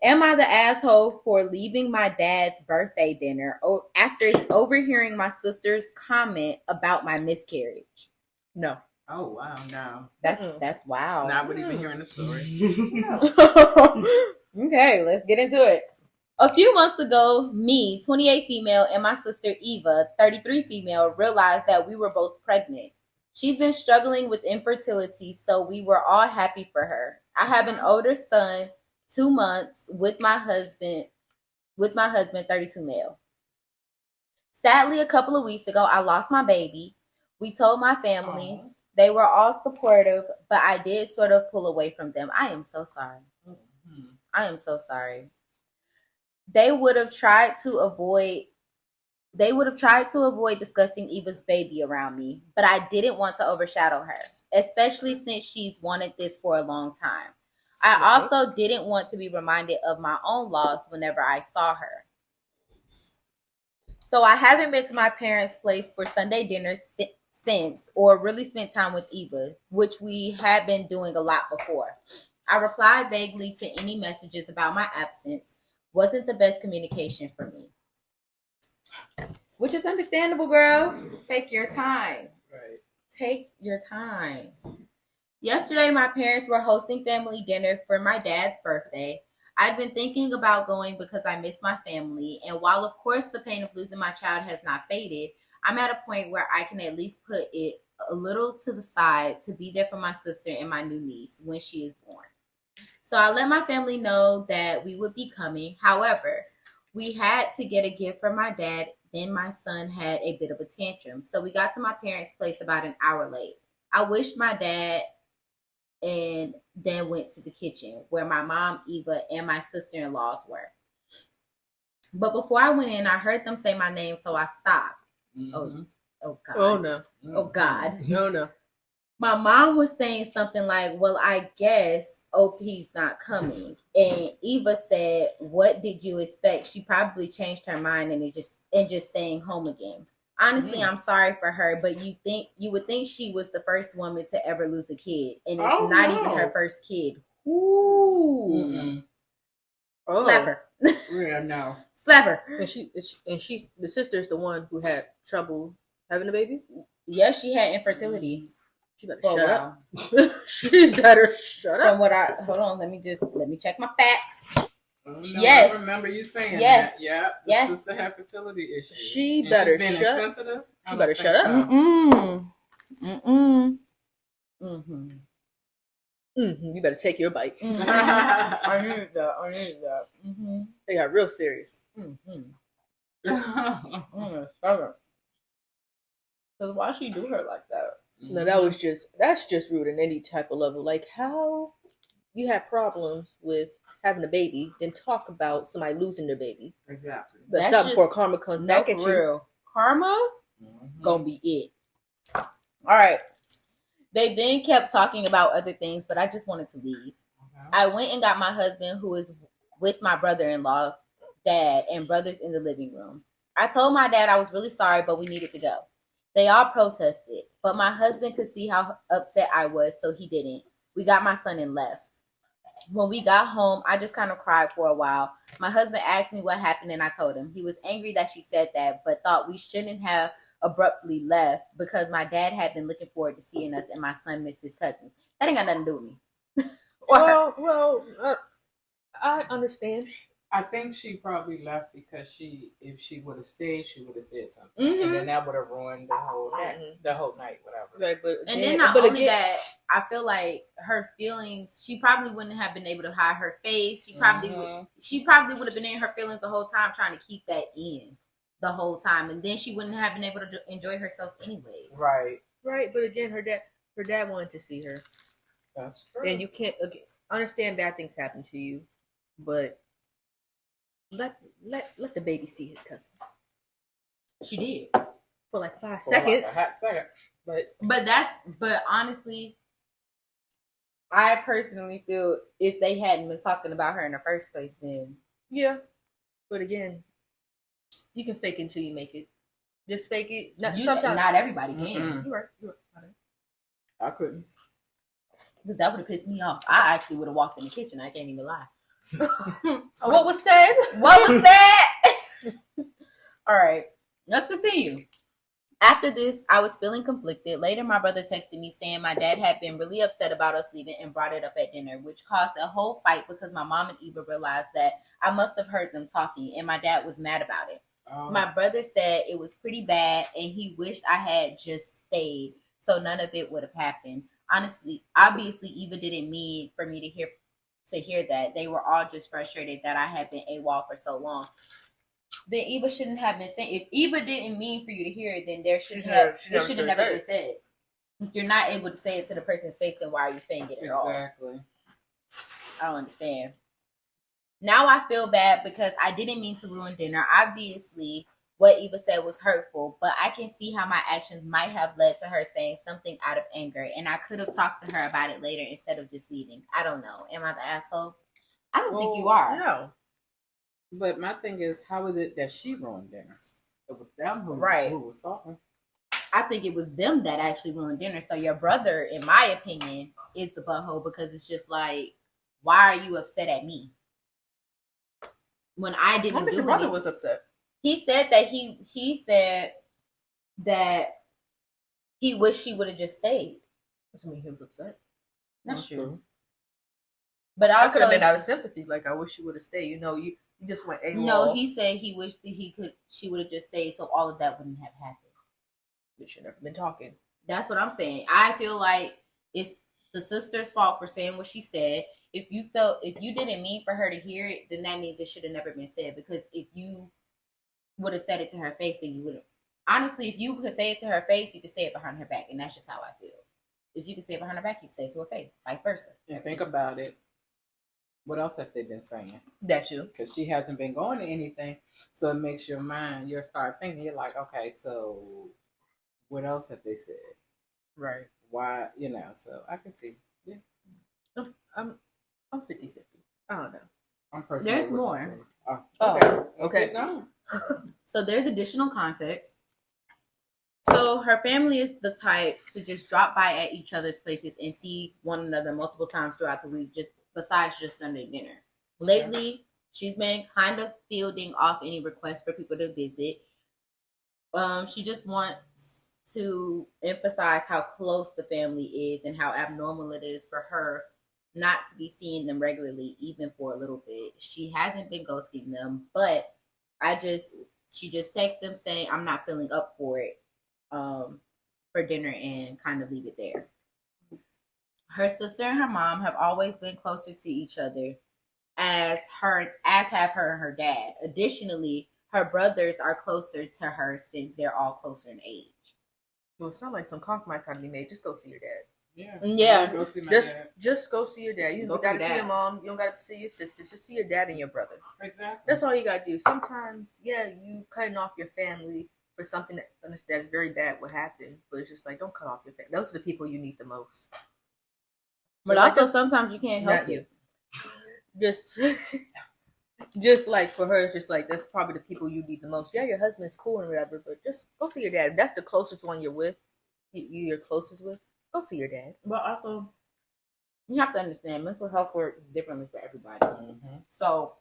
Am I the asshole for leaving my dad's birthday dinner after overhearing my sister's comment about my miscarriage? No. Oh wow, no. That's wow. Not with even hearing the story. Okay, let's get into it. A few months ago, me, 28 female, and my sister Eva, 33 female, realized that we were both pregnant. She's been struggling with infertility, so we were all happy for her. I have an older son, 2 months, with my husband, 32 male. Sadly, a couple of weeks ago, I lost my baby. We told my family. Aww. They were all supportive, but I did sort of pull away from them. I am so sorry. Mm-hmm. I am so sorry. They would have tried to avoid discussing Eva's baby around me, but I didn't want to overshadow her, especially since she's wanted this for a long time. I also didn't want to be reminded of my own loss whenever I saw her. So I haven't been to my parents' place for Sunday dinner since, or really spent time with Eva, which we had been doing a lot before. I replied vaguely to any messages about my absence. Wasn't the best communication for me. Which is understandable, girl. Take your time. Right. Take your time. Yesterday, my parents were hosting family dinner for my dad's birthday. I'd been thinking about going because I miss my family, and while of course the pain of losing my child has not faded, I'm at a point where I can at least put it a little to the side to be there for my sister and my new niece when she is born. So I let my family know that we would be coming. However, we had to get a gift for my dad. Then my son had a bit of a tantrum. So we got to my parents' place about an hour late. I wished my dad and then went to the kitchen where my mom, Eva, and my sister-in-laws were. But before I went in, I heard them say my name, so I stopped. Mm-hmm. Oh God. Oh, no. Oh, God. No. My mom was saying something like, well, I guess OP's not coming. And Eva said, what did you expect? She probably changed her mind and just staying home again. Honestly, I'm sorry for her, but you would think she was the first woman to ever lose a kid. And it's not even her first kid. Ooh. Mm-mm. Oh. Slap her. Yeah, no. Slap her. And she's the sister's the one who had trouble having a baby? Yeah, she had infertility. She better shut up. She better shut up. From what hold on, let me check my facts. Oh, no, yes. I remember you saying that. Yeah. The sister had fertility issues. She better shut insensitive? She better shut up. You better take your bite. I need that. They got real serious. So why she do her like that? No, that's just rude in any type of level. Like, how you have problems with having a baby, then talk about somebody losing their baby. Exactly. But stop before karma comes back at you. Karma gonna be it. All right. They then kept talking about other things, but I just wanted to leave. I went and got my husband, who is with my brother-in-law's dad and brothers in the living room. I told my dad I was really sorry, but we needed to go. They all protested, but my husband could see how upset I was, so he didn't. We got my son and left. When we got home, I just kind of cried for a while. My husband asked me what happened, and I told him. He was angry that she said that, but thought we shouldn't have abruptly left because my dad had been looking forward to seeing us, and my son missed his cousins. That ain't got nothing to do with me. Well, I understand. I think she probably left because if she would have stayed, she would have said something, and then that would have ruined the whole night, whatever. Right, but that, I feel like her feelings. She probably wouldn't have been able to hide her face. She probably would have been in her feelings the whole time, trying to keep that in the whole time, and then she wouldn't have been able to enjoy herself anyway. Right. But again, her dad wanted to see her. That's true. And you can't understand bad things happen to you, but. Let the baby see his cousins. She did for like 5 seconds. Like a hot second, but honestly, I personally feel if they hadn't been talking about her in the first place, then yeah. But again, you can fake it until you make it. Just fake it. Sometimes not everybody can. You're right. I couldn't. Because that would have pissed me off. I actually would have walked in the kitchen. I can't even lie. What was said? What was said? All right, let's continue. After this, I was feeling conflicted. Later, my brother texted me saying my dad had been really upset about us leaving and brought it up at dinner, which caused a whole fight because my mom and Eva realized that I must have heard them talking, and my dad was mad about it. My brother said it was pretty bad, and he wished I had just stayed, so none of it would have happened. Obviously, Eva didn't mean for me to hear that. They were all just frustrated that I had been AWOL for so long. Then Eva shouldn't have been saying. If Eva didn't mean for you to hear it, then it should have never been said. If you're not able to say it to the person's face, then why are you saying it at all? Exactly. I don't understand. Now I feel bad because I didn't mean to ruin dinner. Obviously, what Eva said was hurtful, but I can see how my actions might have led to her saying something out of anger, and I could have talked to her about it later instead of just leaving. I don't know. Am I the asshole? I don't think you are. No. But my thing is, how is it that she ruined dinner? It was them who was talking. I think it was them that actually ruined dinner. So your brother, in my opinion, is the butthole because it's just like, why are you upset at me? When I didn't do anything. Your brother was upset. He said that he said that he wished she would have just stayed. Doesn't mean he was upset. That's true. But also, I could have been out of sympathy. Like, I wish she would have stayed. You know, you just went AWOL. No, he said he wished that she would have just stayed, so all of that wouldn't have happened. We should have been talking. That's what I'm saying. I feel like it's the sister's fault for saying what she said. If you didn't mean for her to hear it, then that means it should have never been said. Because if you would have said it to her face, then you would have. Honestly, if you could say it to her face, you could say it behind her back, and that's just how I feel. If you could say it behind her back, you could say it to her face, vice versa. And think about it. What else have they been saying? That too. Because she hasn't been going to anything. So it makes your mind, you start thinking, you're like, okay, so what else have they said? Right. Why, so I can see. Yeah. I'm 50-50. I don't know. I'm personally. There's more. Okay. Go. So there's additional context. So her family is the type to just drop by at each other's places and see one another multiple times throughout the week, besides just Sunday dinner. Lately, she's been kind of fielding off any requests for people to visit. She just wants to emphasize how close the family is and how abnormal it is for her not to be seeing them regularly, even for a little bit. She hasn't been ghosting them, but she just texts them saying, I'm not feeling up for it for dinner, and kind of leave it there. Her sister and her mom have always been closer to each other as have her and her dad. Additionally, her brothers are closer to her since they're all closer in age. Well, it sounds like some compromise had to be made. Just go see your dad. Yeah. Go see my dad. Just go see your dad. You don't got to see your mom. You don't got to see your sisters. Just see your dad and your brothers. Exactly. That's all you got to do. Sometimes, you cutting off your family for something that is very bad would happen. But it's just like, don't cut off your family. Those are the people you need the most. But so also, sometimes you can't help it. Just like for her, it's just like, that's probably the people you need the most. Yeah, your husband's cool and whatever, but just go see your dad. If that's the closest one you're with, you're closest with, go see your dad. But also, you have to understand, mental health works differently for everybody. Mm-hmm. So,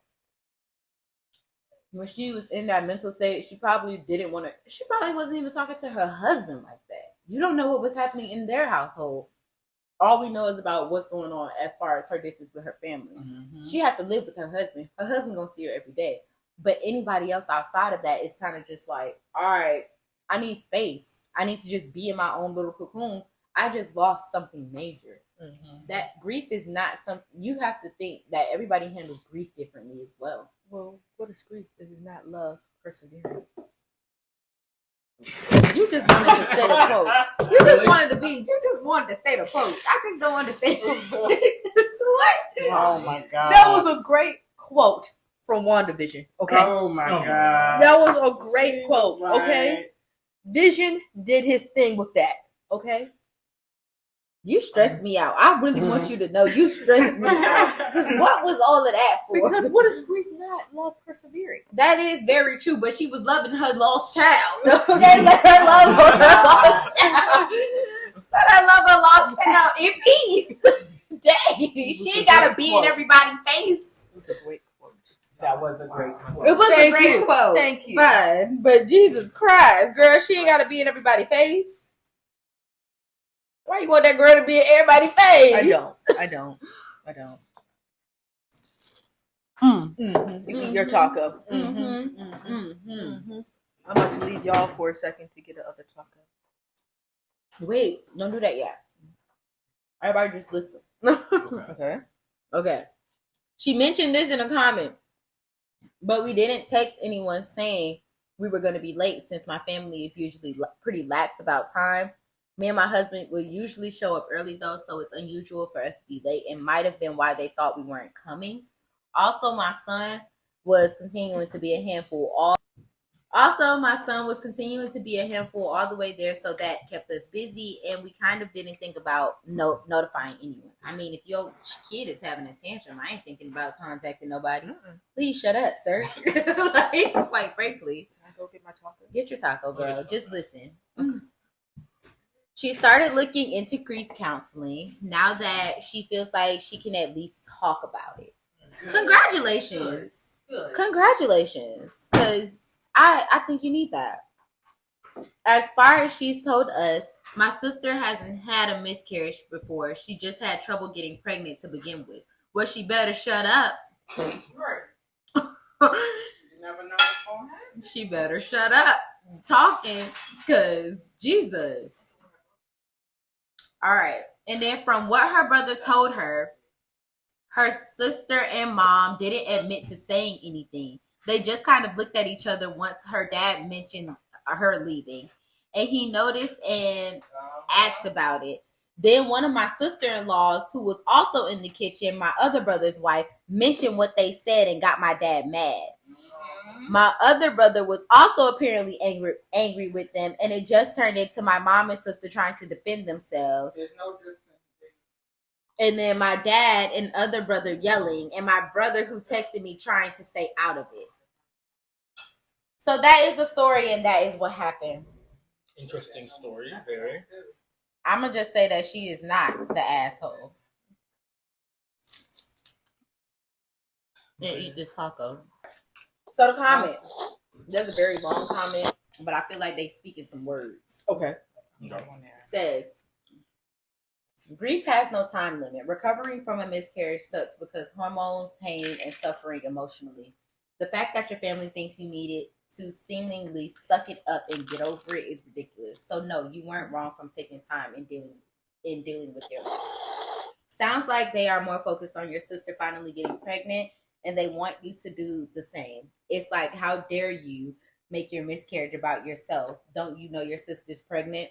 when she was in that mental state, she probably wasn't even talking to her husband like that. You don't know what was happening in their household. All we know is about what's going on as far as her distance with her family. Mm-hmm. She has to live with her husband. Her husband gonna see her every day. But anybody else outside of that is kind of just like, all right, I need space. I need to just be in my own little cocoon. I just lost something major. Mm-hmm. That grief is not something, you have to think that everybody handles grief differently as well. Well, what is grief? It is not love, persevering. You just wanted to say the quote. You just wanted to say the quote. I just don't understand. What? Oh my God. That was a great quote from WandaVision. Okay. Oh my God. That was a great quote. Okay. Vision did his thing with that. Okay. You stress me out. I really want you to know you stress me out. Because what was all of that for? Because what is grief not? Love persevering. That is very true, but she was loving her lost child. Okay, let her love her lost child. Let her love her lost child in peace. Dang, she ain't gotta be in everybody's face. a great quote. That was a great quote. It was Thank a great you. quote. Thank you. But Jesus Christ, girl, she ain't got to be in everybody's face. Why you want that girl to be in everybody's face? I don't. You eat your taco. I'm about to leave y'all for a second to get the other taco. Wait, don't do that yet. Everybody just listen. Okay. She mentioned this in a comment, but we didn't text anyone saying we were going to be late since my family is usually pretty lax about time. Me and my husband will usually show up early though, so it's unusual for us to be late. It might have been why they thought we weren't coming. Also, my son was continuing to be a handful all the way there, so that kept us busy, and we kind of didn't think about notifying anyone. I mean, if your kid is having a tantrum, I ain't thinking about contacting nobody. Please shut up, sir. Like, quite frankly. Can I go get my taco? Get your taco, girl. Just listen. She started looking into grief counseling now that she feels like she can at least talk about it. Congratulations. Good. Congratulations. Because I think you need that. As far as she's told us, my sister hasn't had a miscarriage before. She just had trouble getting pregnant to begin with. Well, she better shut up. Right. You never know what's going to happen. She better shut up talking, because Jesus. All right. And then from what her brother told her, her sister and mom didn't admit to saying anything. They just kind of looked at each other once her dad mentioned her leaving. And he noticed and asked about it. Then one of my sister-in-laws, who was also in the kitchen, my other brother's wife, mentioned what they said and got my dad mad. My other brother was also apparently angry with them, and it just turned into my mom and sister trying to defend themselves. There's no difference. And then my dad and other brother yelling, and my brother who texted me trying to stay out of it. So that is the story, and that is what happened. Interesting story, very. I'm going to just say that she is not the asshole. And eat this taco. So the comment. There's a very long comment, but I feel like they speaking some words. Okay. Says, grief has no time limit. Recovering from a miscarriage sucks because hormones, pain, and suffering emotionally. The fact that your family thinks you need it to seemingly suck it up and get over it is ridiculous. So no, you weren't wrong from taking time in dealing with your life. Sounds like they are more focused on your sister finally getting pregnant, and they want you to do the same. It's like, how dare you make your miscarriage about yourself? Don't you know your sister's pregnant?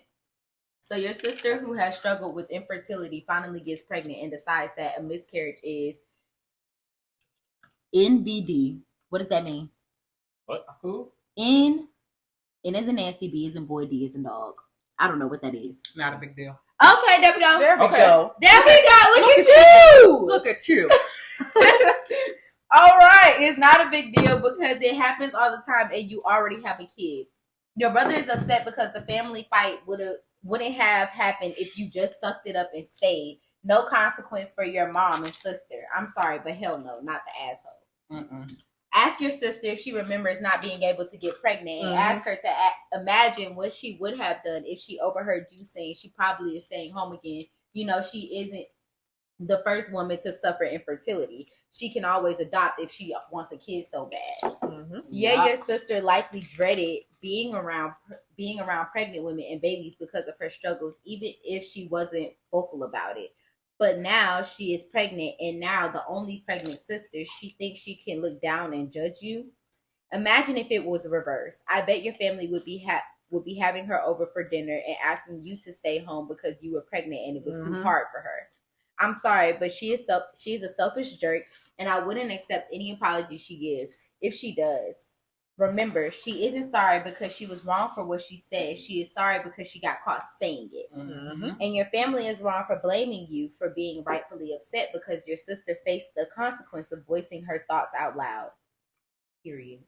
So your sister, who has struggled with infertility, finally gets pregnant and decides that a miscarriage is NBD. What does that mean? What? Who? N as in Nancy, B as in boy, D as in dog. I don't know what that is. Not a big deal. Okay, there we go. There we Okay. go. There we go. Look at you. Look at you. All right. It's not a big deal because it happens all the time and you already have a kid. Your brother is upset because the family fight wouldn't have happened if you just sucked it up and stayed. No consequence for your mom and sister. I'm sorry, but hell no, not the asshole. Ask your sister if she remembers not being able to get pregnant, and ask her to imagine what she would have done if she overheard you saying she probably is staying home again. You know, she isn't the first woman to suffer infertility. She can always adopt if she wants a kid so bad. Yeah, your sister likely dreaded being around pregnant women and babies because of her struggles, even if she wasn't vocal about it. But now she is pregnant, and now the only pregnant sister, she thinks she can look down and judge you. Imagine if it was reversed. I bet your family would be having her over for dinner and asking you to stay home because you were pregnant and it was too hard for her. I'm sorry, but she is a selfish jerk, and I wouldn't accept any apology she gives if she does. Remember, she isn't sorry because she was wrong for what she said. She is sorry because she got caught saying it. And your family is wrong for blaming you for being rightfully upset because your sister faced the consequence of voicing her thoughts out loud. Period.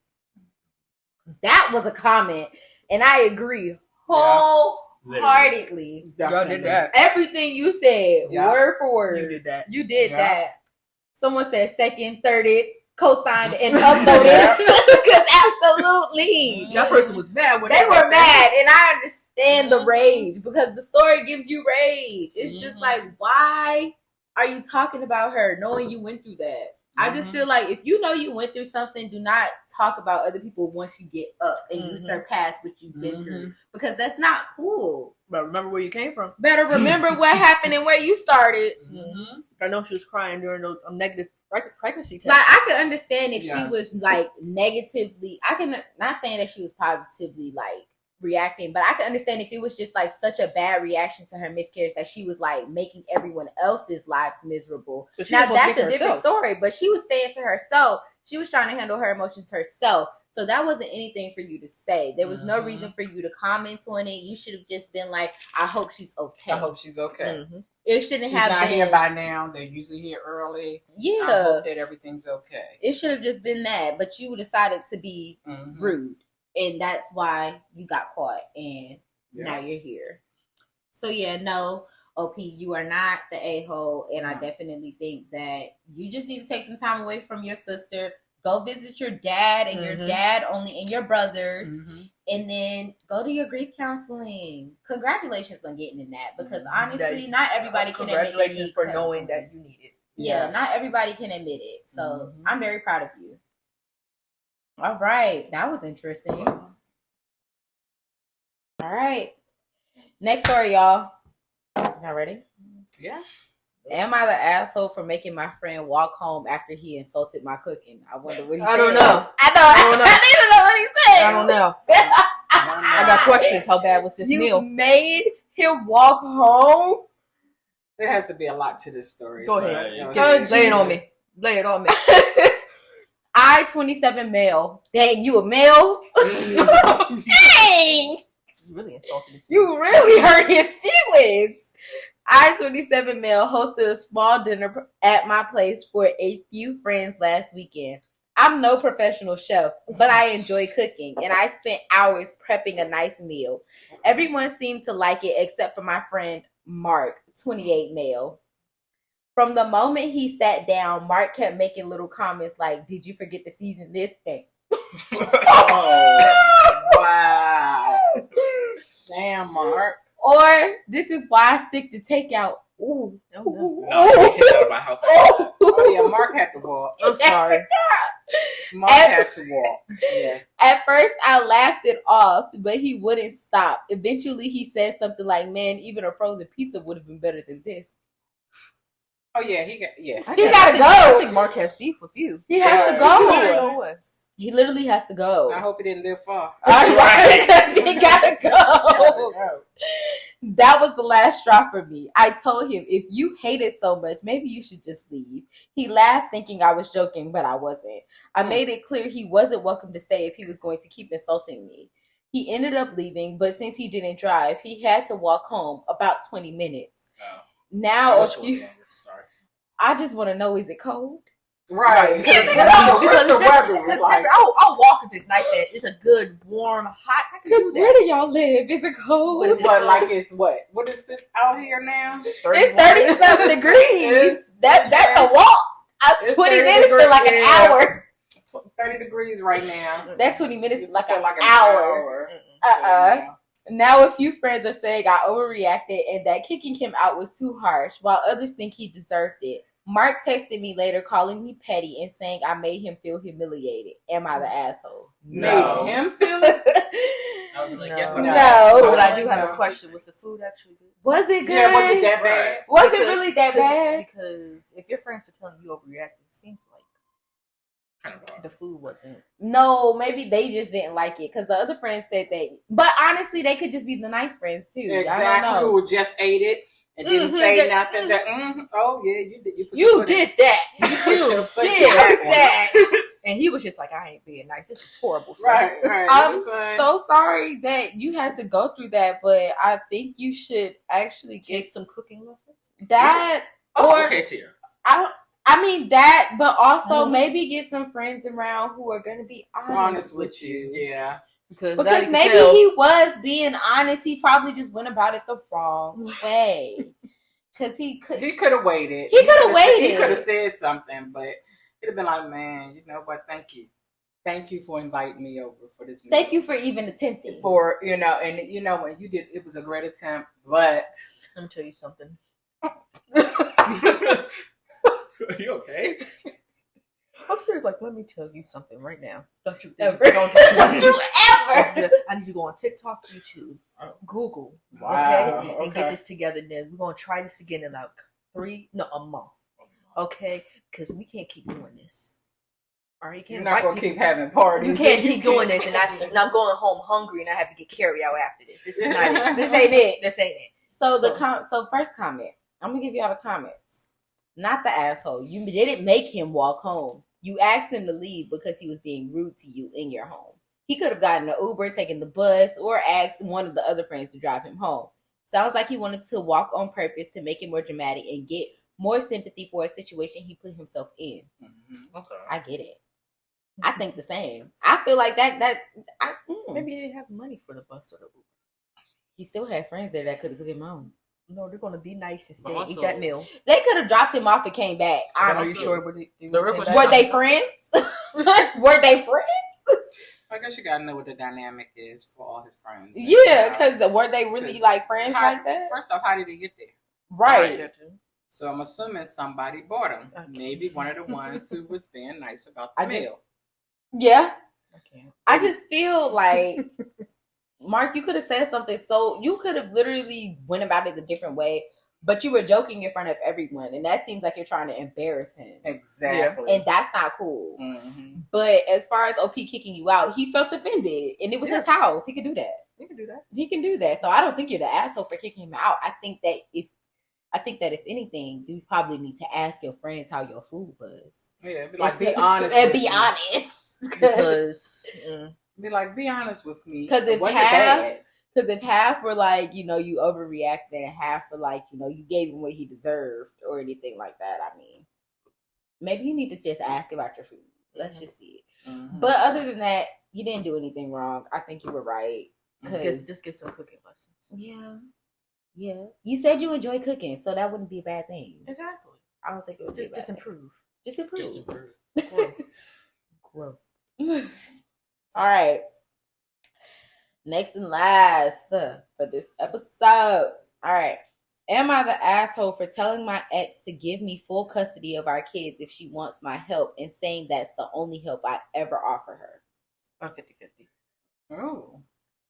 That was a comment, and I agree wholeheartedly. Y'all did that. Everything you said, word for word. You did that. You did that. Someone said second, thirded. co-signed and uploaded. Because absolutely. That person was mad when They were mad, and I understand the rage because the story gives you rage. It's just like, why are you talking about her knowing you went through that? I just feel like if you know you went through something, do not talk about other people once you get up and you surpass what you've been through, because that's not cool. But remember where you came from. Better remember what happened and where you started. I know she was crying during those negative pregnancy tests. Like, I could understand if she was like negatively. I can not saying that she was positively like reacting, but I could understand if it was just like such a bad reaction to her miscarriage that she was like making everyone else's lives miserable. Now that's a different story, but she was staying to herself. She was trying to handle her emotions herself. So that wasn't anything for you to say. There was no reason for you to comment on it. You should have just been like, I hope she's okay. I hope she's okay. It shouldn't She's have not been here by now. They're usually here early. Yeah. I hope that everything's okay. It should have just been that, but you decided to be rude. And that's why you got caught, and now you're here. So yeah, no, OP, you are not the a-hole, and I definitely think that you just need to take some time away from your sister. Go visit your dad and your dad only, and your brothers, and then go to your grief counseling. Congratulations on getting in that, because honestly, not everybody can admit. Congratulations for knowing that you need it. Yeah, not everybody can admit it. So I'm very proud of you. All right. That was interesting. All right. Next story, y'all. Y'all ready? Yes. Am I the asshole for making my friend walk home after he insulted my cooking? I wonder what he said. I don't know. I don't know what he said. I don't know. I got questions. How bad was this meal? You made him walk home? There has to be a lot to this story. Go ahead. Lay it on me. Lay it on me. I, 27 male. Dang, you a male? Dang! You really insulted his feelings. You really hurt his feelings. I, 27 male, hosted a small dinner at my place for a few friends last weekend. I'm no professional chef, but I enjoy cooking, and I spent hours prepping a nice meal. Everyone seemed to like it except for my friend Mark, 28 male. From the moment he sat down, Mark kept making little comments like, "Did you forget to season this thing?" Wow. Damn, Mark. Or, "This is why I stick to takeout." Ooh. No, I can't out of my house. Oh, yeah, Mark had to walk. I'm sorry. Mark had to walk. Yeah. At first, I laughed it off, but he wouldn't stop. Eventually, he said something like, "Man, even a frozen pizza would have been better than this." Oh, yeah, he gotta go. I think Mark has beef with you. He has to go. He literally has to go. I hope he didn't live far. Right. He gotta go. That was the last straw for me. I told him, if you hate it so much, maybe you should just leave. He laughed, thinking I was joking, but I wasn't. I made it clear he wasn't welcome to stay if he was going to keep insulting me. He ended up leaving, but since he didn't drive, he had to walk home about 20 minutes. Oh. Now, Sorry. I just want to know, is it cold? Right. Because the weather like, I'll walk if it's nice and it's a good, warm, hot. I can do that. Where do y'all live? Is it cold? But like it's what? What is it out here now? It's 37 degrees. That's a walk. 20 minutes feel like an hour. 30 degrees right now. That 20 minutes is like an an hour. Now a few friends are saying I overreacted and that kicking him out was too harsh, while others think he deserved it. Mark texted me later calling me petty and saying I made him feel humiliated. Am I the asshole? No. Made him feel it? I would be like, yes, No. But I do have a question. Was the food actually good? Was it good? Yeah, was it that bad? Was it really that bad? Because if your friends are telling you overreacted, it seems like kind of hard. the food wasn't. No, maybe they just didn't like it because the other friends said they. But honestly, they could just be the nice friends too. Exactly. I don't know. Who just ate it and didn't say nothing. Oh yeah, you did. You did that. You You put your did foot that. And he was just like, I ain't being nice. This is horrible. Right. I'm so sorry that you had to go through that, but I think you should actually Get some cooking lessons. that Oh, okay, Tia. I mean that, but also maybe get some friends around who are gonna be honest with you. Yeah. Because maybe he was being honest. He probably just went about it the wrong way. Because he could have waited. He could have waited. He could have said something, but He'd have been like, man, you know what? Thank you for inviting me over for this meal. Thank you for even attempting. For and when you did, it was a great attempt. But let me tell you something. Are you okay? I'm serious. Like, let me tell you something right now. Don't you Ever. Don't you ever. I need to go on TikTok, YouTube, Google, Wow, and okay. get this together. Then we're gonna try this again in like a month. Okay, because we can't keep doing this. All right, you're not gonna keep having parties. You can't keep doing this, and I'm going home hungry, and I have to get carry out after this. This is not it. This ain't it. This ain't it. So first comment. I'm gonna give y'all the comments. Not the asshole. You didn't make him walk home. You asked him to leave because he was being rude to you in your home. He could have gotten an Uber, taken the bus, or asked one of the other friends to drive him home. Sounds like he wanted to walk on purpose to make it more dramatic and get more sympathy for a situation he put himself in. Mm-hmm. Okay. I get it. I think the same. I feel like Maybe they didn't have money for the bus or the Uber. He still had friends there that could have took him home. No, they're gonna be nice and stay But and eat also- that meal. They could have dropped him off and came back. Are you Honestly. sure? Were Were they friends? Were they friends? I guess you gotta know what the dynamic is for all his friends. Yeah, because were they really like friends like that? First off, how did he get there? Right. So I'm assuming somebody bought him. Okay. Maybe one of the ones who was being nice about I the just- meal. Yeah. Okay. I just feel like, Mark, you could have said something you could have literally went about it a different way, but you were joking in front of everyone, and that seems like you're trying to embarrass him. Exactly. And that's not cool. Mm-hmm. But as far as OP kicking you out, he felt offended, and it was his house. He could do that. You can do that. He can do that. So I don't think you're the asshole for kicking him out. I think that if anything, you probably need to ask your friends how your food was. Yeah, be honest. And with be me. honest. Because Be honest with me. Because if Was it half, bad? because if half were like, you overreacted, and half were like, you gave him what he deserved or anything like that, I mean, maybe you need to just ask about your food. Let's just see it. Mhm. But other than that, you didn't do anything wrong. I think you were right. just get some cooking lessons. Yeah. You said you enjoy cooking, so that wouldn't be a bad thing. Exactly. I don't think it would be a bad Just thing. improve. Just improve. Just improve. Grow. All right. Next and last for this episode. All right. Am I the asshole for telling my ex to give me full custody of our kids if she wants my help and saying that's the only help I ever offer her? I'm 50-50. Oh.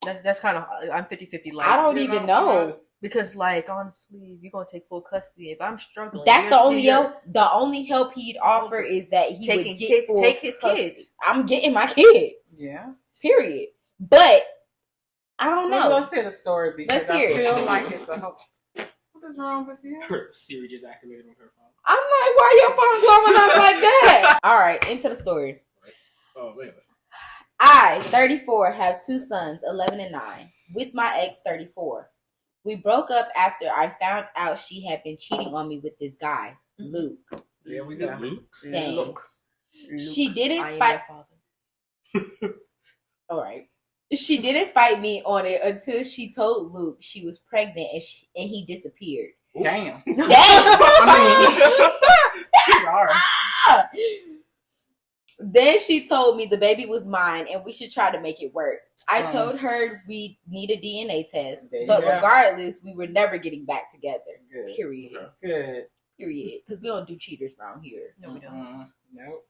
That's kind of, I'm 50-50. Like, I don't even know. Because, like, honestly, if you're going to take full custody, if I'm struggling. That's the only you're help. The only help he'd offer is that he would take his custody. kids. I'm getting my kids. Yeah. Period. But I don't know. Let's hear the story because Let's hear I it. feel like it's a hope. What is wrong with you? Her Siri just activated on her phone. I'm like, why your phone blowing up like that? All right, into the story. Oh, wait a minute. I, 34, have two sons, 11 and 9, with my ex, 34. We broke up after I found out she had been cheating on me with this guy, Luke. There we go. Luke? Dang. Luke, She didn't I am fight. your father. All right. She didn't fight me on it until she told Luke she was pregnant and he disappeared. Damn. Damn. Sorry. Then she told me the baby was mine and we should try to make it work. I Oh. told her we need a DNA test, There you but go. regardless, we were never getting back together. Good. Period. Good. Period. Because we don't do cheaters around here. No, we don't. Mhm. Nope.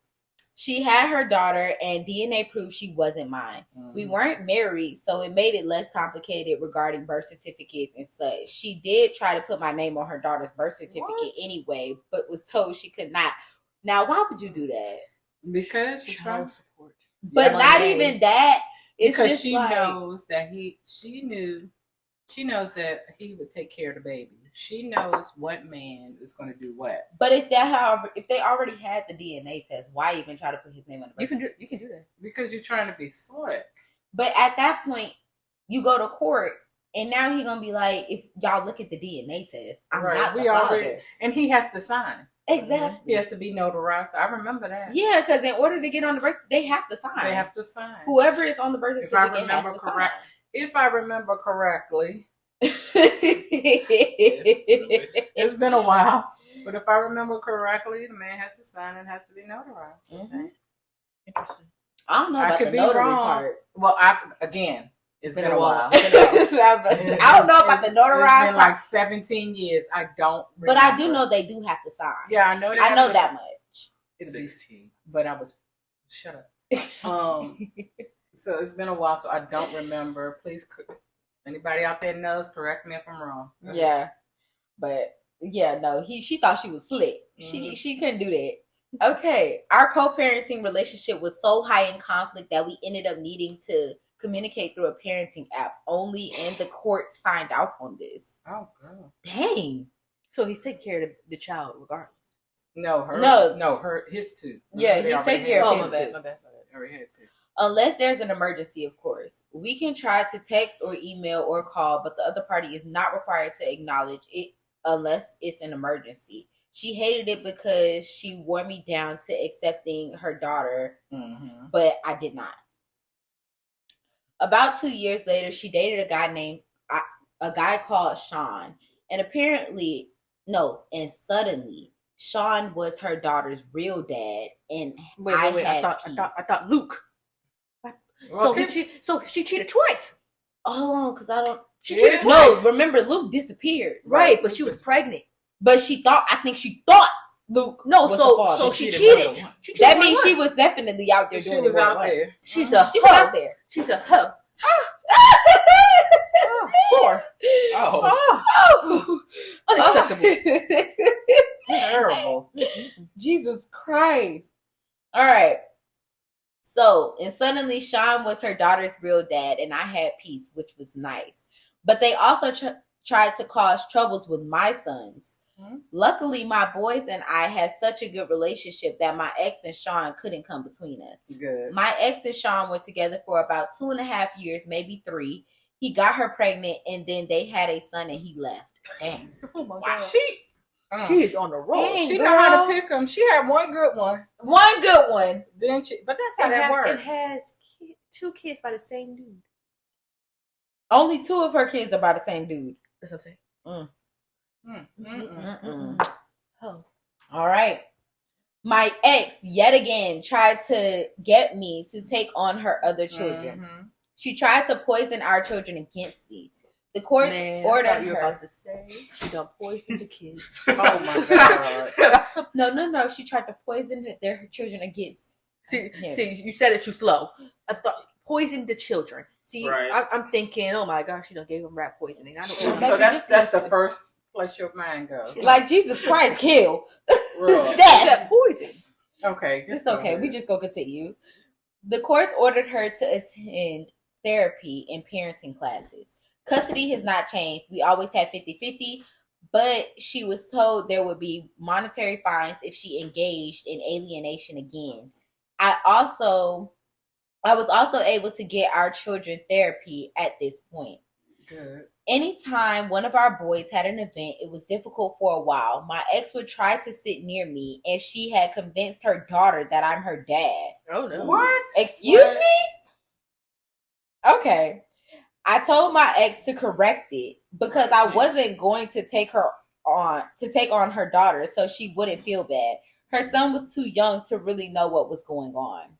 She had her daughter and DNA proved she wasn't mine. We Mhm. weren't married, so it made it less complicated regarding birth certificates and such. She did try to put my name on her daughter's birth certificate What? anyway, but was told she could not. Now, why would you do that? Because she's trying. Child support. But Yeah, not Monday. even that. It's Because just she like, knows that she knows that he would take care of the baby. She knows what man is going to do what. But if they already had the DNA test, why even try to put his name on the birth certificate? You can do that. Because you're trying to be slick. But at that point, you go to court, and now he's gonna be like, if y'all look at the DNA test, I'm Right, not we the already- father. And he has to sign. Exactly. He has to be notarized. I remember that. Yeah, because in order to get on the birth, they have to sign. They have to sign. Whoever is on the birth If I certificate remember has to correct- If I remember correctly, sign. it's been a while. But if I remember correctly, the man has to sign and has to be notarized. Mm-hmm. Interesting. I don't know I about could the be notary wrong. part. Well, it's been a while. I don't know about the notarized It's been part, like 17 years. I don't but remember. I do know they do have to sign. Yeah, I know. I know that much. It'll be, 16. but I was shut up. So it's been a while, so I don't remember. Please, anybody out there knows, correct me if I'm wrong. Yeah, but yeah, no, she thought she was slick. Mhm. She couldn't do that. Okay, our co-parenting relationship was so high in conflict that we ended up needing to communicate through a parenting app only, and the court signed off on this. Oh, girl. Dang. So he's taking care of the child regardless. His two. Yeah, They he's already taking care had of Oh, his my two. bad. They already had two. Unless there's an emergency, of course. We can try to text or email or call, but the other party is not required to acknowledge it unless it's an emergency. She hated it because she wore me down to accepting her daughter, Mm-hmm. but I did not. About 2 years later, she dated a guy called Sean, and suddenly, Sean was her daughter's real dad, and Wait. I thought Luke. Well, So she cheated twice. hold on, because I don't. She Yeah. cheated No, twice. remember Luke disappeared, Right, but she was pregnant. but I think she thought Luke. No, was the so father. she cheated more cheated. than once. She cheated That more means than she once. was definitely out there. She doing was it more out than once. there. She's a She was out hoe. there. She's a hoe. Whore. Oh. Oh, Unacceptable. Terrible. Jesus Christ! All right. So, and suddenly Sean was her daughter's real dad, and I had peace, which was nice. But they also tried to cause troubles with my sons. Hmm? Luckily, my boys and I had such a good relationship that my ex and Sean couldn't come between us. Good. My ex and Sean were together for about 2.5 years, maybe 3. He got her pregnant, and then they had a son, and he left. Dang. Oh my Why god. she is on the roll. Dang. She know how girl. to pick them. She had one good one. One good one. Then but that's how that works. It has 2 kids by the same dude. Only 2 of her kids are by the same dude. That's what I'm saying. Mm-mm. Oh. All right. My ex, yet again, tried to get me to take on her other children. Mhm. She tried to poison our children against me. The court Man, ordered I thought you were her. about to say she done poisoned the kids. Oh my god. No. She tried to poison her children against. See, Yeah. you said it too slow. I thought poisoned the children. See, Right. I'm thinking, oh my gosh, she done gave them rat poisoning. I don't So know. that's the first place your mind goes. Like, Jesus Christ, kill. Real. That. poison. Okay, It's okay. We just gonna continue. The courts ordered her to attend therapy and parenting classes. Custody has not changed. We always had 50-50, but she was told there would be monetary fines if she engaged in alienation again. I was also able to get our children therapy at this point. Good. Anytime one of our boys had an event, it was difficult for a while. My ex would try to sit near me, and she had convinced her daughter that I'm her dad. Oh no. What? Excuse What? me? Okay. I told my ex to correct it because I wasn't going to take on her daughter so she wouldn't feel bad. Her son was too young to really know what was going on.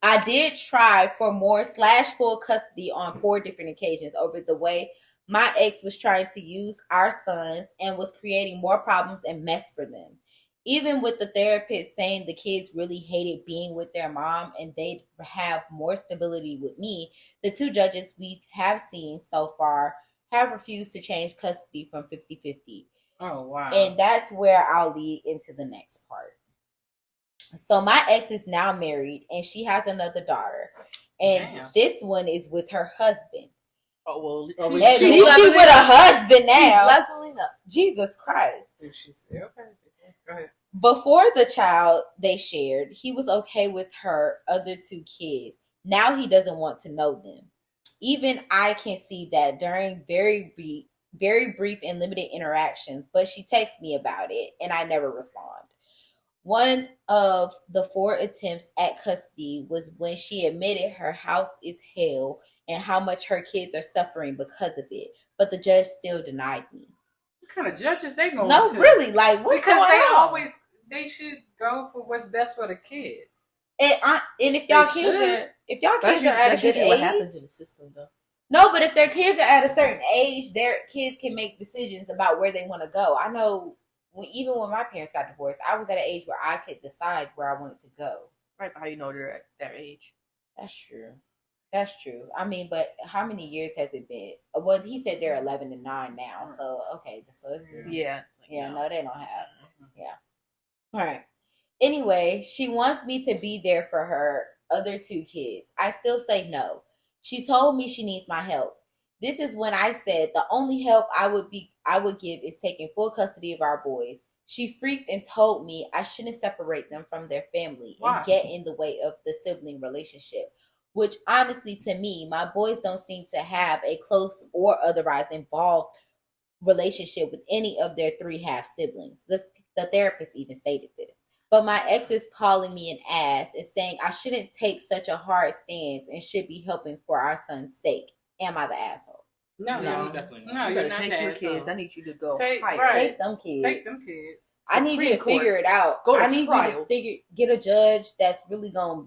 I did try for more / full custody on 4 different occasions over the way my ex was trying to use our sons and was creating more problems and mess for them. Even with the therapist saying the kids really hated being with their mom and they'd have more stability with me, the 2 judges we have seen so far have refused to change custody from 50-50. Oh wow. And that's where I'll lead into the next part. So my ex is now married and she has another daughter. And Damn. this one is with her husband. Oh well. Oh, At She's least she with a husband now. She's leveling up. Jesus Christ. If she said, okay, go ahead. Before the child they shared, he was okay with her other 2 kids. Now he doesn't want to know them. Even I can see that during very brief and limited interactions, but she texts me about it and I never respond. One of the 4 attempts at custody was when she admitted her house is hell and how much her kids are suffering because of it, but the judge still denied me. kind of judges they going No, to? really, like what's Because going on? they should go for what's best for the kid. And if y'all They kids should. are at a That's good usually what age, happens in the system, though. no, but if their kids are at a certain age, their kids can make decisions about where they want to go. I know even when my parents got divorced, I was at an age where I could decide where I wanted to go. Right, how you know they're at that age? That's true. That's true. I mean, but how many years has it been? Well, he said they're 11 and 9 now. So, okay. So it's good. Yeah. Yeah, no, they don't have. Yeah. All right. Anyway, she wants me to be there for her other 2 kids. I still say no. She told me she needs my help. This is when I said the only help I would give is taking full custody of our boys. She freaked and told me I shouldn't separate them from their family and get in the way of the sibling relationship. Which honestly, to me, my boys don't seem to have a close or otherwise involved relationship with any of their 3 half siblings. The therapist even stated this. But my ex is calling me an ass and saying I shouldn't take such a hard stance and should be helping for our son's sake. Am I the asshole? No, definitely not. No, You you're better not take the your asshole. kids. I need you to go. Take them kids. Take them kids. I need you to Supreme figure it out. Go to I need trial. you to get a judge that's really gonna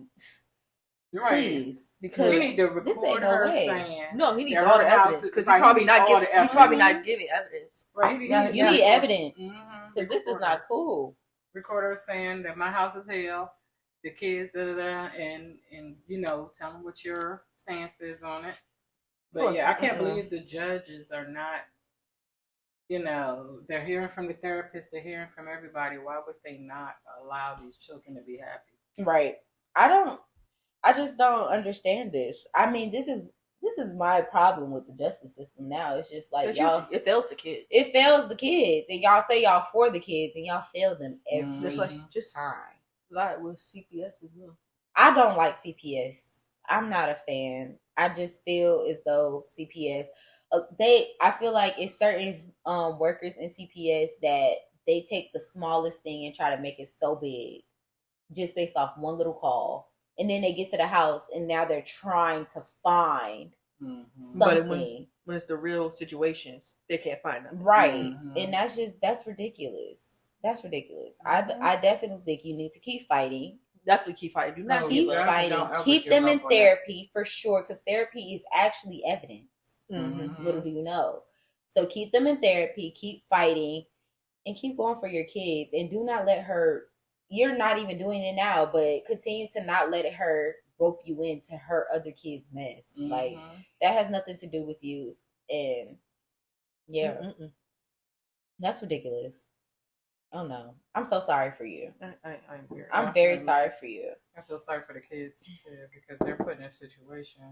Right. please. Because We need to this ain't record no her way. saying. no, he needs Their all the house evidence is- because right, he's probably he needs not all giving. the He's probably evidence. not giving evidence. Right. You need evidence Mm-hmm. because this is not cool. Record her saying that my house is hell. The kids and tell them what your stance is on it. But yeah, I can't believe the judges are not. They're hearing from the therapist. They're hearing from everybody. Why would they not allow these children to be happy? Right. I just don't understand this. I mean, this is my problem with the justice system now. It's just like y'all, it fails the kids. it fails the kids, and y'all say y'all for the kids, and y'all fail them every Just like time. like with CPS as well. I don't like CPS. I'm not a fan. I just feel as though CPS, I feel like it's certain workers in CPS that they take the smallest thing and try to make it so big, just based off one little call, and then they get to the house and now they're trying to find something. But when it's the real situations, they can't find them. Right. And that's ridiculous. That's ridiculous. I definitely think you need to keep fighting. Definitely keep fighting. Do not Keep give up. fighting. Keep them in therapy for sure, because therapy is actually evidence. Little do you know. So keep them in therapy, keep fighting, and keep going for your kids. And do not let her, you're not even doing it now, but continue to not let her rope you into her other kids' mess. Like, that has nothing to do with you. And yeah, that's ridiculous. Oh no, I'm so sorry for you. I'm very sorry for you. I feel sorry for the kids too, because they're put in a situation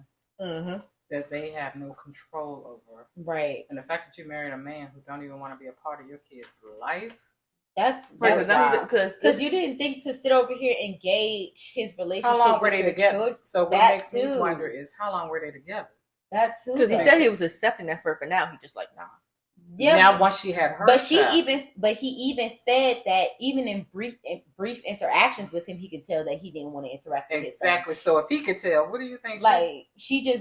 that they have no control over. Right. And the fact that you married a man who don't even want to be a part of your kid's life. That's because you didn't think to sit over here and gauge his relationship. How long were with they your together? children. So what makes me wonder is how long were they together? That too. Because he said he was accepting that for it, but now he just like, nah. Yeah. Now once she had her, but he even said that even in brief interactions with him, he could tell that he didn't want to interact with exactly. So if he could tell, what do you think? Like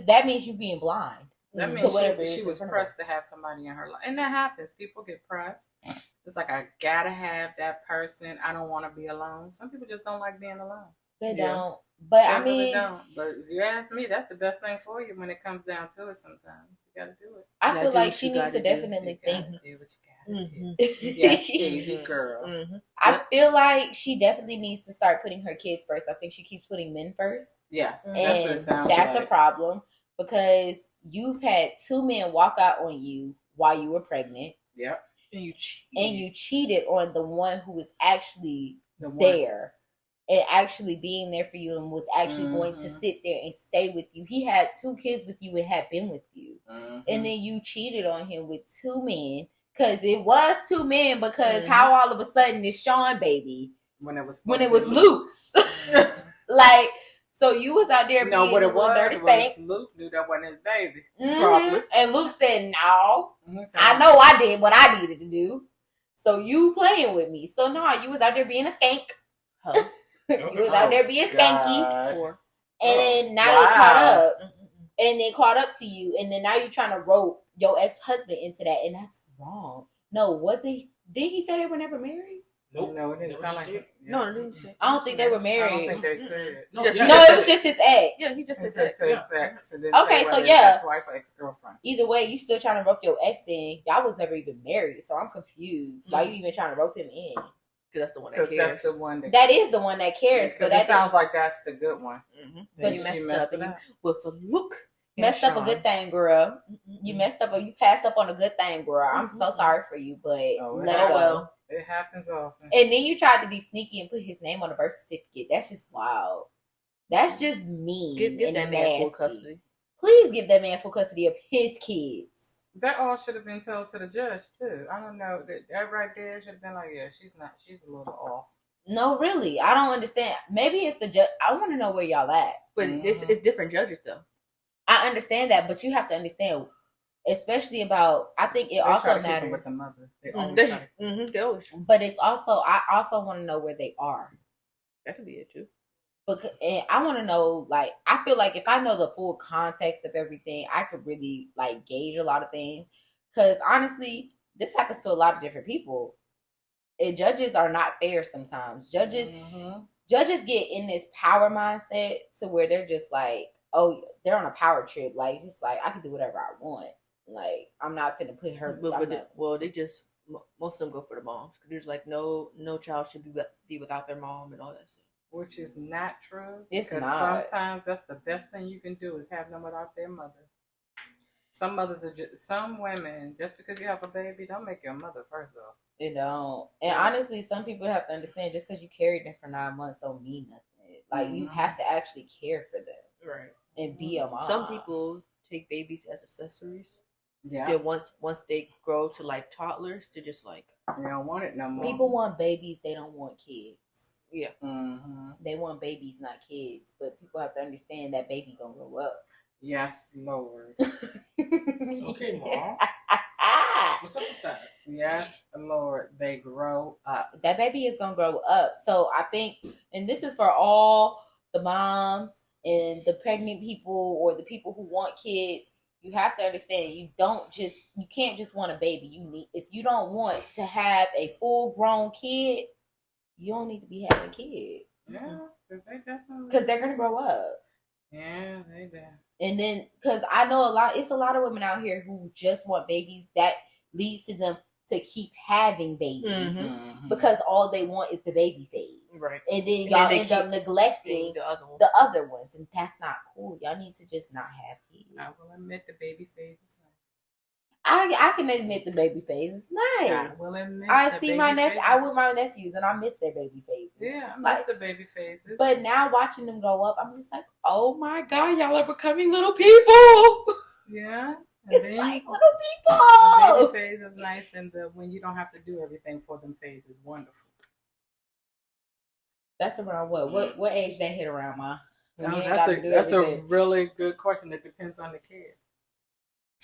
that means you being blind. That means she was pressed to have somebody in her life, and that happens. People get pressed. It's like I gotta have that person. I don't want to be alone. Some people just don't like being alone. They don't. But they I mean, really don't. But if you ask me, that's the best thing for you when it comes down to it. Sometimes you gotta do it. I feel like she needs to definitely think. Do what you gotta do. Yes, baby girl. I feel like she definitely needs to start putting her kids first. I think she keeps putting men first. Yes, and that's what it sounds that's like. a problem because you've had 2 men walk out on you while you were pregnant. Yep. And you cheated on the one who was actually there and actually being there for you and was actually going to sit there and stay with you. He had 2 kids with you and had been with you. And then you cheated on him with 2 men because it was 2 men because how all of a sudden it's Sean baby when it was Luke's. Like, so you was out there being what it was stank. Luke knew that wasn't his baby. Probably. And Luke said, no, I know I did what I needed to do. So you playing with me. So no, you was out there being a skank. You was out there being skanky. And then now they caught up. And they caught up to you. And then now you're trying to rope your ex-husband into that. And that's wrong. No, was he? Did he say they were never married? Nope. No, it didn't Never sound like did. it. No, it didn't say. I don't think they were I married. don't think they said. No, Just- yeah, No, they it was said- just his ex. Yeah, he just It said just sex. said sex. It didn't Okay, say so whether it's yeah. ex-wife or ex-girlfriend. Either way, you still trying to rope your ex in. Y'all was never even married, so I'm confused. Why you even trying to rope him in? Because that's the one that Because cares. that's the one that. That is the one that cares, but Because that it sounds like that's the good one. Mhm. But But you you she messed messed up it and up. you, with a look. and messed up a charm. good thing, girl. You messed up, or you passed up on a good thing, girl. I'm so sorry for you, but Oh, let Oh it go. well. It happens often. And then you tried to be sneaky and put his name on the birth certificate. That's just wild. That's just mean. Give and that man full nasty. custody. Please give that man full custody of his kids. That all should have been told to the judge too. I don't know. That right there should have been like, yeah, she's not. She's a little off. No, really, I don't understand. Maybe it's the judge. I want to know where y'all at. But it's different judges though. I understand that, but you have to understand, especially about. I think it They try also to keep him matters, with the mother. They always They, try to- they always. but it's also. I also want to know where they are. That could be it too. Because and I want to know, like, I feel like if I know the full context of everything, I could really like gauge a lot of things. Because honestly, this happens to a lot of different people. And judges are not fair sometimes. Judges get in this power mindset to where they're just like, oh, they're on a power trip. Like it's like I can do whatever I want. Like I'm not gonna put her. They just most of them go for the moms. There's like no child should be without their mom and all that stuff. Which is not true. It's because not. sometimes that's the best thing you can do is have them without their mother. Some mothers are just, some women, just because you have a baby, don't make you a mother first off. It don't. And honestly, some people have to understand just because you carried them for 9 months don't mean nothing. Like you have to actually care for them, Right. and be a mom. Some people take babies as accessories. Yeah. Then once they grow to like toddlers, they're just like They don't want it no more. People want babies, they don't want kids. yeah. Mm-hmm. They want babies, not kids. But people have to understand that baby gonna grow up. Yes, Lord. Okay, Mom. What's up with that? Yes, Lord. They grow up. That baby is gonna grow up. So I think, and this is for all the moms and the pregnant people or the people who want kids. You have to understand you can't just want a baby. If you don't want to have a full grown kid, you don't need to be having kids. Yeah, Because they're gonna grow up. Yeah, they do. And then, because I know it's a lot of women out here who just want babies. That leads to them to keep having babies Mm-hmm. because all they want is the baby phase. Right. And then And y'all then they end up keep neglecting the other one. the other ones. And that's not cool. Y'all need to just not have kids. I will admit the baby phase is nice. I can admit the baby phase is nice. I will admit I the see baby my nephew. phase- I with my nephews, and I miss their baby phases. Yeah, It's I miss like- the baby phases. But now watching them grow up, I'm just like, oh my god, y'all are becoming little people. yeah, and It's then like little the baby people. phase is nice, and when you don't have to do everything for them phase is wonderful. That's around what age that hit around, Ma? When you ain't That's gotta do a everything. really good question. It depends on the kid.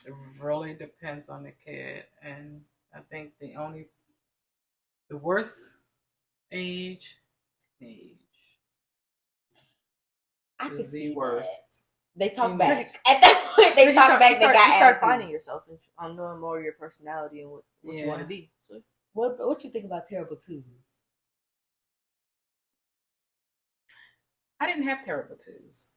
It really depends on the kid, and I think the worst age, teenage, I can is see the worst. that. They talk Teenage. back. At that point, they talk back. They got you start attitude. finding yourself and knowing more of your personality and what you Yeah. want to be. So, What you think about terrible twos? I didn't have terrible twos.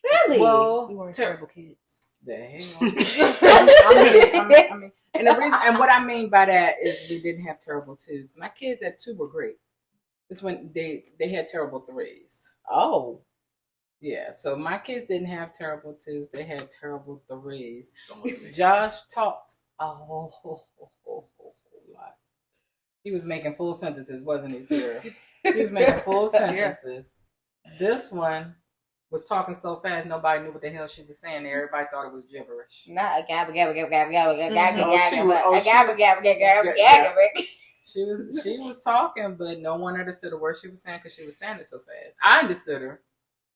Really? Well, we weren't terrible kids. The hell. I mean, and the reason, and what I mean by that is we didn't have terrible twos. My kids at 2 were great. It's when they had terrible 3s. Oh, Yeah, so my kids didn't have terrible 2s. They had terrible 3s. Don't look at me. Josh talked a whole lot. He was making full sentences, wasn't he, Tara? He was making full sentences. This one was talking so fast, nobody knew what the hell she was saying. Everybody thought it was gibberish. not a gabba gabba gabba gabba gabba gabba gabba Oh, she was- gabba oh, a she gabba gabba gabba Yeah. gabba. She was talking, but no one understood a word she was saying because she was saying it so fast. I understood her,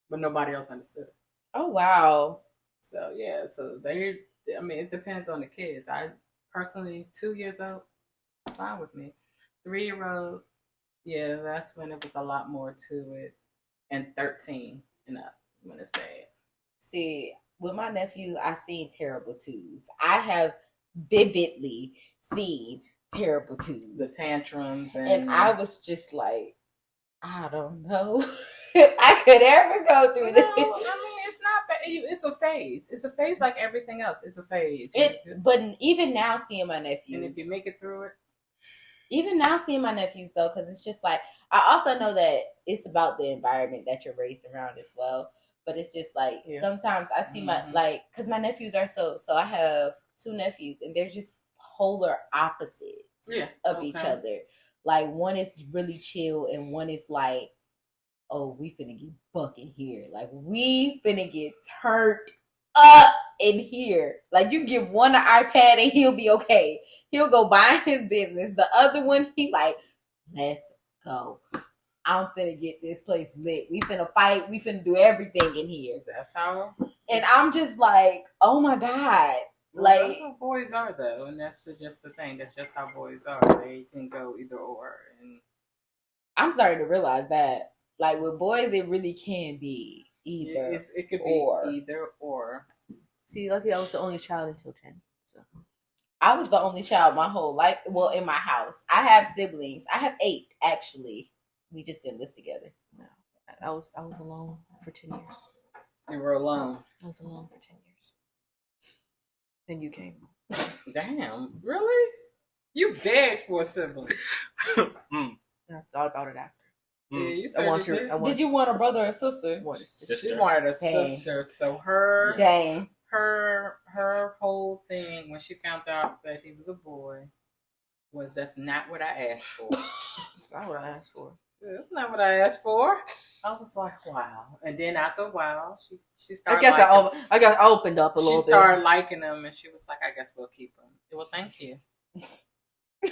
but nobody else understood her. Oh wow. So yeah, it depends on the kids. I personally, 2 years old, it's fine with me. 3-year-old, yeah, that's when it was a lot more to it. And 13 and up is when it's bad. See, with my nephew, I seen terrible twos. I have vividly seen terrible too. The tantrums And I was just like, I don't know if I could ever go through this. No, I mean, it's not bad. It's a phase. It's a phase like everything else. It's a phase. But even now, seeing my nephews, and if you make it through it, even now seeing my nephews though, because it's just like I also know that it's about the environment that you're raised around as well. But it's just like sometimes I see my because my nephews are so I have 2 nephews and they're just polar opposites of each other. Like one is really chill and one is like, oh, we finna get bucking here. Like we finna get turned up in here. Like you give one an iPad and he'll be okay. He'll go buy his business. The other one, he like, let's go. I'm finna get this place lit. We finna fight. We finna do everything in here. That's how. And I'm just like, oh my God. Like that's how boys are though, and that's just the thing. That's just how boys are. They can go either or. And I'm sorry to realize that. Like with boys, it really can be either. It could be either or. See, luckily I was the only child until 10. So I was the only child my whole life. Well, in my house, I have siblings. I have 8 actually. We just didn't live together. No, I was alone for 10 years. You were alone. I was alone for 10 years. Then you came. Damn, really? You begged for a sibling. And I thought about it after. Yeah, you I want you. Did you want a brother or sister? Want a sister. She wanted a sister, so her whole thing when she found out that he was a boy was that's not what I asked for. That's not what I asked for. That's not what I asked for. I was like, wow. And then after a while, she started. I guess I opened up a little bit. She started liking him, and she was like, I guess we'll keep him. Well, thank you.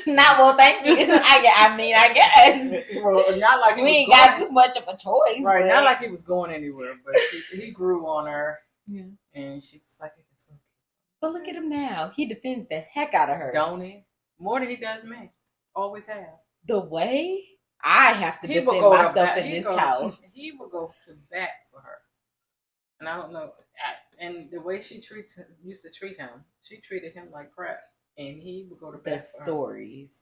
Not well, thank you. I guess. Well, not like we ain't got too much of a choice, right? But... Not like he was going anywhere, but he grew on her, and she was like, I guess we'll keep him. But look at him now. He defends the heck out of her, don't he? More than he does me. Always have. The way I have to defend myself in this house. He will go to bat for her. And I don't know. And the way she used to treat him, she treated him like crap. And he would go to bat for stories.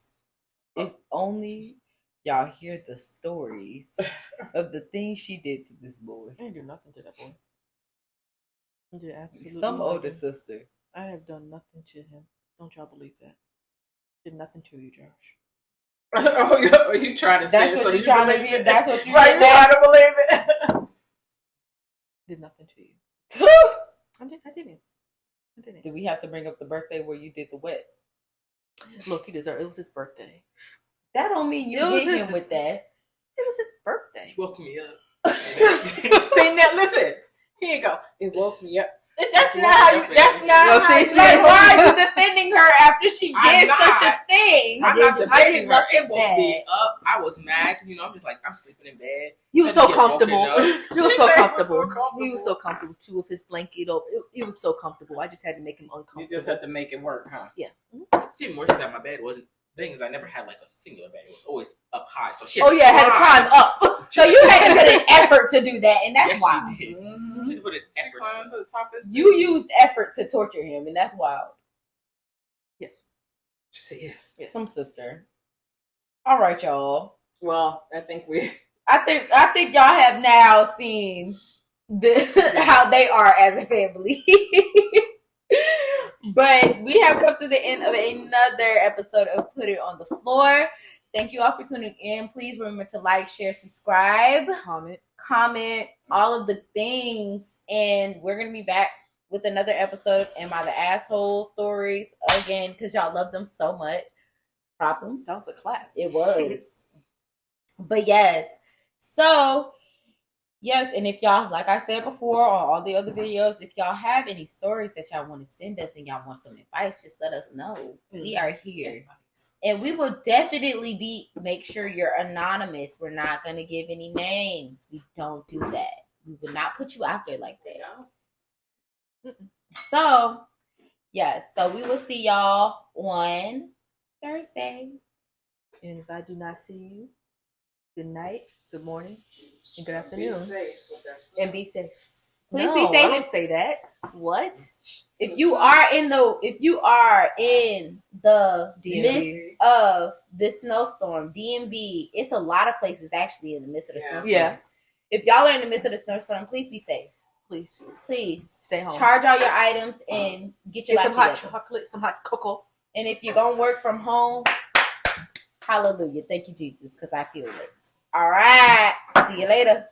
If only y'all hear the stories of the things she did to this boy. I didn't do nothing to that boy. I did absolutely Some nothing. older sister. I have done nothing to him. Don't y'all believe that? Did nothing to you, Josh. Oh, you trying to say that's it? What so you trying to believe it? That's what you right? You trying to believe it? Did nothing to you. I didn't. Do we have to bring up the birthday where you did the wet? Look, he deserved. It was his birthday. That don't mean you hit him with that. It was his birthday. He woke me up. See now, listen. Here you go. It woke me up. That's not how you. That's not how you. Like, why are you defending her after she did such a thing? I'm not defending her. It woke me up. I was mad because I'm just like I'm sleeping in bed. He was so comfortable. He was so comfortable too with his blanket over. It was so comfortable. I just had to make him uncomfortable. You just had to make it work, huh? Yeah. It's even worse that my bed wasn't. Thing is, I never had like a singular bed. It was always up high. So she. Had to climb up. So you had to put an effort to do that, and that's wild. She did. She put an effort. To the top of you used effort to torture him, and that's wild. Yes. She said yes. Some sister. All right, y'all. Well, I think y'all have now seen how they are as a family. But we have come to the end of another episode of Put It on the Floor. Thank you all for tuning in. Please remember to like, share, subscribe, comment, all of the things. And we're going to be back with another episode of Am I the Asshole stories again, because y'all love them so much. Problems. That was a clap. It was. But yes. So, yes, and if y'all, like I said before on all the other videos, if y'all have any stories that y'all want to send us and y'all want some advice, just let us know. We are here. And we will definitely make sure you're anonymous. We're not going to give any names. We don't do that. We will not put you out there like that. So, yes. So we will see y'all on Thursday. And if I do not see you, good night, good morning, and good afternoon. Be safe. And be safe. Please No, be I safe. don't say that. What? If you are in the DMV. midst of this snowstorm, DMV, it's a lot of places actually in the midst of the snowstorm. Yeah. If y'all are in the midst of the snowstorm, please be safe. Please Stay home. Charge all your items and get your Get life some hot together. chocolate, some hot cocoa. And if you're gonna work from home, hallelujah, thank you Jesus, because I feel it. All right, see you later.